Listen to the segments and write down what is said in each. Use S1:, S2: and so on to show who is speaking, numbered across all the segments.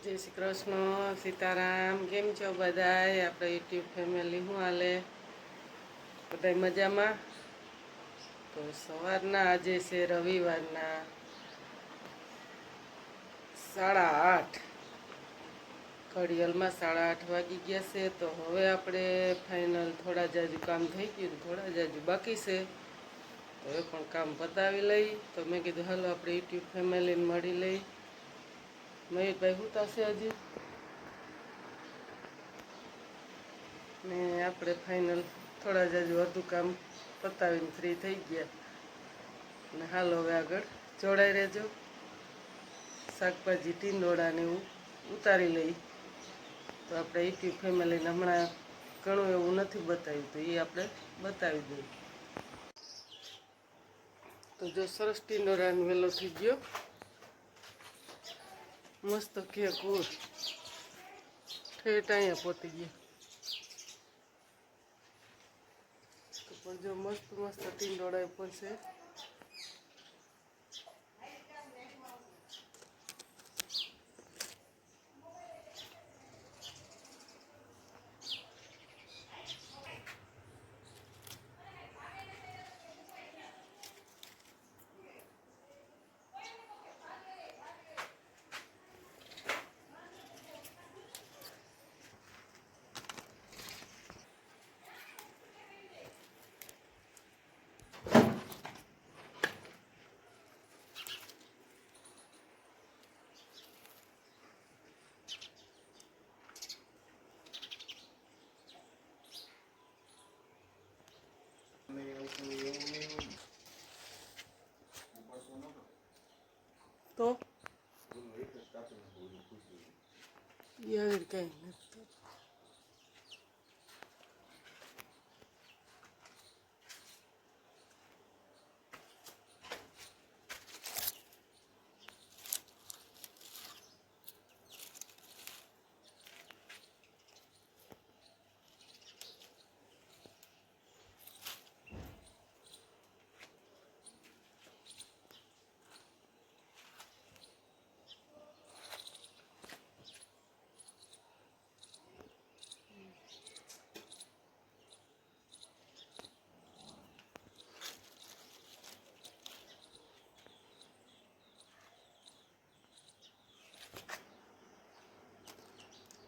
S1: જય શ્રી કૃષ્ણ, સીતારામ. કેમ છો બધાય? આપણે યુટ્યુબ ફેમિલી શું હાલે? બધાય મજામાં? તો સવારના આજે છે રવિવારના 8:30. ઘડિયાળમાં 8:30 વાગી ગયા છે. તો હવે આપણે ફાઇનલ થોડા જાજુ કામ થઈ ગયું, થોડા જાજુ બાકી છે. તો એ પણ કામ પતાવી લઈ. તો મેં કીધું હાલો આપણે યુટ્યુબ ફેમિલીને મળી લઈ. મયુરભાઈ હુતા છે હજી ને આપણે ફાઇનલ થોડા જાજુ અડધું કામ પતાવીને ફ્રી થઈ ગયા. ને હાલો હવે આગળ જોડાઈ રહેજો. શાકભાજી ટીંડોળાને એવું ઉતારી લઈ. તો આપણે યુટ્યુબ ફેમિલીને હમણાં ઘણું એવું નથી બતાવ્યું, તો એ આપણે બતાવી દઈએ. તો જો સરસ ટીંડોળાનો વેલો થઈ ગયો, મસ્ત કેક ઉર ઠેઠ અહીંયા પહોંચી ગયો. તો પણ જો મસ્ત મસ્ત ટીંડોળા પણ છે. તો યાર કઈ નથી.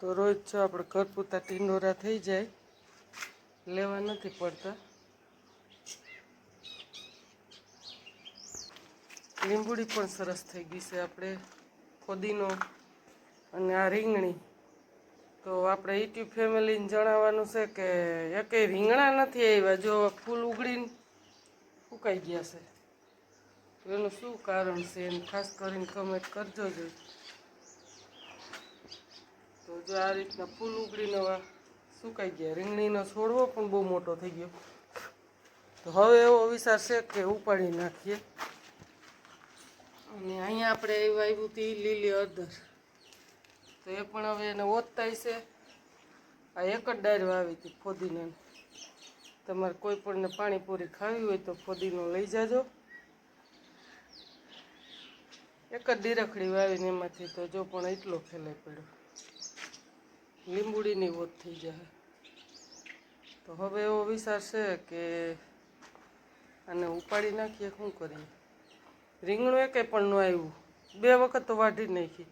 S1: તો રોજ જો આપણે ઘર પૂરતા ટીંડોરા થઈ જાય, લેવા નથી પડતા. લીંબુડી પણ સરસ થઈ ગઈ છે. આપણે ફોદીનો અને આ રીંગણી. તો આપણે યુટ્યુબ ફેમિલીને જણાવવાનું છે કે એકેય રીંગણા નથી આવ્યા. જો ફૂલ ઉગડીને ફૂંકાઈ ગયા છે. તો એનું શું કારણ છે એને ખાસ કરીને કમેન્ટ કરજો જોઈએ. તો જો આ રીતના ફૂલ ઉગડીને સુકાઈ ગયા. રીંગણીનો છોડવો પણ બહુ મોટો થઈ ગયો. તો હવે એવો વિચાર છે કે ઉપાડી નાખીએ. અને અહીંયા આપણે આવ્યું હતી લીલી હળદર. તો એ પણ હવે એને ઓતતાય છે. આ એક જ ડાયર વાવી હતી ફોદીનાની. તમારે કોઈ પણને પાણીપુરી ખાવી હોય તો ફોદીનો લઈ જાજો. એક જ ડીરખડી વાવીને એમાંથી તો જો પણ એટલો ફેલાઈ પડ્યો. લીંબુડીની ઓત થઈ જાય. તો હવે એવો વિચાર છે કે આને ઉપાડી નાખીએ. શું કરીએ? રીંગણું એકે પણ ન આવ્યું. 2 વખત તો વાઢી નાખી.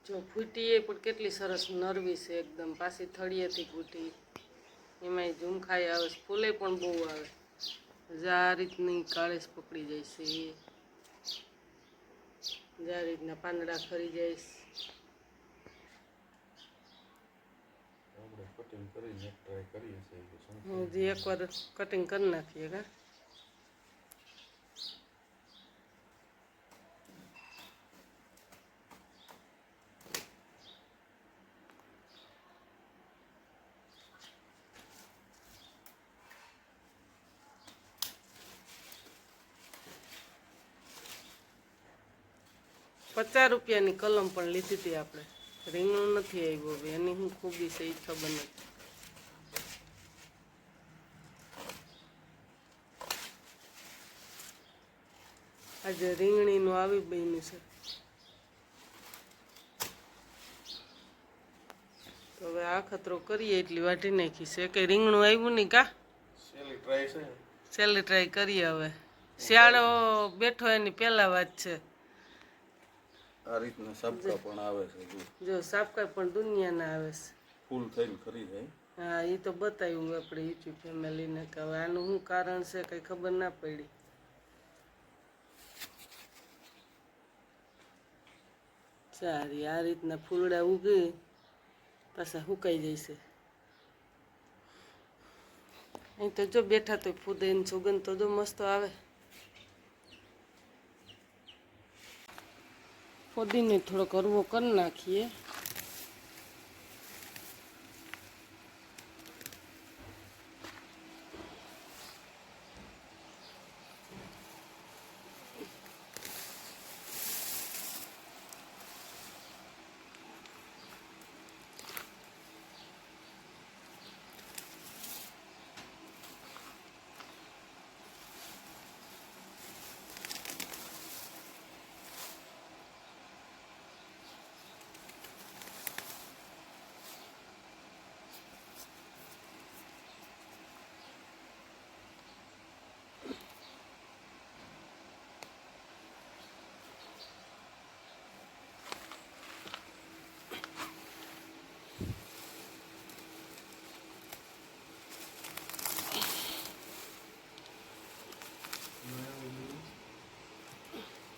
S1: જો ફૂટી એ પણ કેટલી સરસ નરવી છે એકદમ. પાછી થળિયેથી ફૂટી. એમાંય ઝુમખાઈ આવે છે. ફૂલે પણ બહુ આવે. આ રીતની કાળેશ પકડી જાય છે. આ રીતના પાંદડા ખરી જાય છે. હજી એકવાર કટિંગ કરી નાખીએ. કા 50 રૂપિયાની કલમ પણ લીધી હતી આપણે. રીંગણું નથી આવ્યું. એની શું ખૂબી છે એ ખબર નથી. આજે રીંગણીનું આવી બન્યું છે. તો હવે આ ખતરો કરીએ એટલી વાટી નાખી છે કે રીંગણું આવ્યું નહીં કા છેલ્લી ટ્રાય કરીએ. હવે શિયાળો બેઠો એની પહેલા વાત છે.
S2: આ રીતના સાબકા પણ આવે છે.
S1: જો સાબકા પણ દુનિયાના આવે છે,
S2: ફૂલ થઈને ખરી જાય.
S1: હા, એ તો બતાવ્યું આપણે યુટ્યુબ ફેમિલીને કે હવે આનું શું કારણ છે કંઈ ખબર ના પડી. સારી આ રીતના ફૂલડા ઉગી પાછા સુકાઈ જશે. અહીં તો જો બેઠા તો ફૂદેની સુગંધ તો જો મસ્ત આવે. ફુદીને થોડોક હરવો કરી નાખીએ.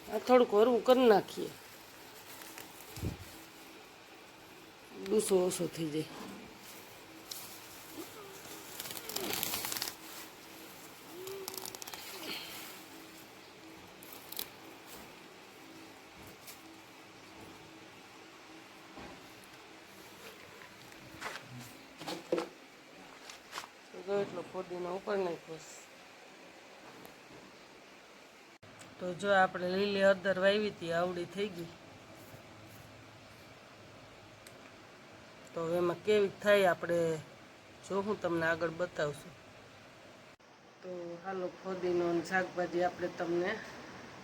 S1: આ થોડુંક હરવું કરી નાખીએ, ડૂસો ઓછો થઈ જાય. એટલો ફુદીનો ઉપર નાખ્યો. તો જો આપણે લીલી હળદર વાવી હતી આવડી થઈ ગઈ. તો એમાં કેવી થાય આપણે જો હું તમને આગળ બતાવશું. તો હાલો ફુદીનો અને શાકભાજી આપણે તમને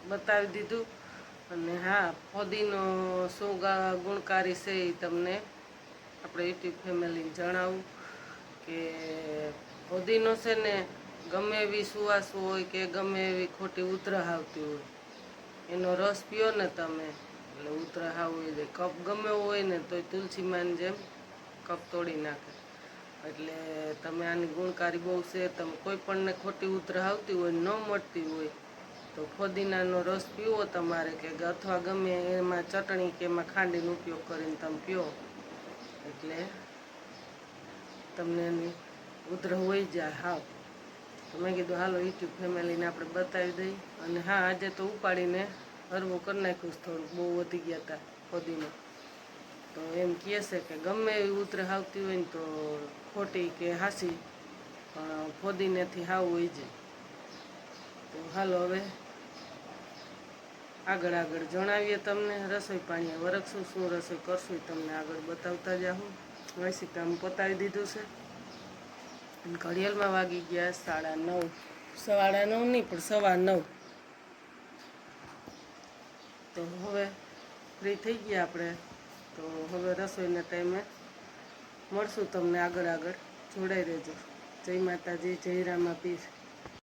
S1: બતાવી દીધું. અને હા, ફુદીનો શું ગુણકારી છે એ તમને આપણે યુટ્યુબ ફેમિલીને જણાવું કે ફુદીનો છે ને ગમે એવી સુવાસ હોય કે ગમે એવી ખોટી ઉધરસ આવતી હોય, એનો રસ પીઓ ને તમે એટલે ઉધરસ હોય જાય. કફ ગમે હોય ને તોય તુલસીમાંની જેમ કફ તોડી નાખે. એટલે તમે આની ગુણકારી બહુ છે. તમે કોઈ પણને ખોટી ઉધરસ આવતી હોય ન મળતી હોય તો ફુદીનાનો રસ પીવો તમારે, કે અથવા ગમે એમાં ચટણી કે એમાં ખાંડીનો ઉપયોગ કરીને તમે પીઓ એટલે તમને એની ઉધરસ વહી જાય હાવ. તો મેં કીધું હાલો યુટ્યુબ ફેમિલીને આપણે બતાવી દઈ. અને હા, આજે તો ઉપાડીને હરવું કરી નાખ્યું. થોડુંક બહુ વધી ગયા હતા ફુદીનો. તો એમ કહે છે કે ગમે એવી ઉધરસ આવતી હોય ને તો ખોટી કે હાસી ફુદીનાથી હાવ વહી જાય. તો હાલો હવે આગળ જણાવીએ તમને રસોઈ પાણી વરખશું, શું રસોઈ કરશું એ તમને આગળ બતાવતા જાઉં. વૈસી કામ પતાવી દીધું છે. ઘડિયાળમાં વાગી ગયા 9:30. 9:30 નહીં પણ 9:15. તો હવે ફ્રી થઈ ગયા આપણે. તો હવે રસોઈના ટાઈમે મળશું તમને આગળ. જોડાઈ રહેજો. જય માતાજી, જય રામાપીર.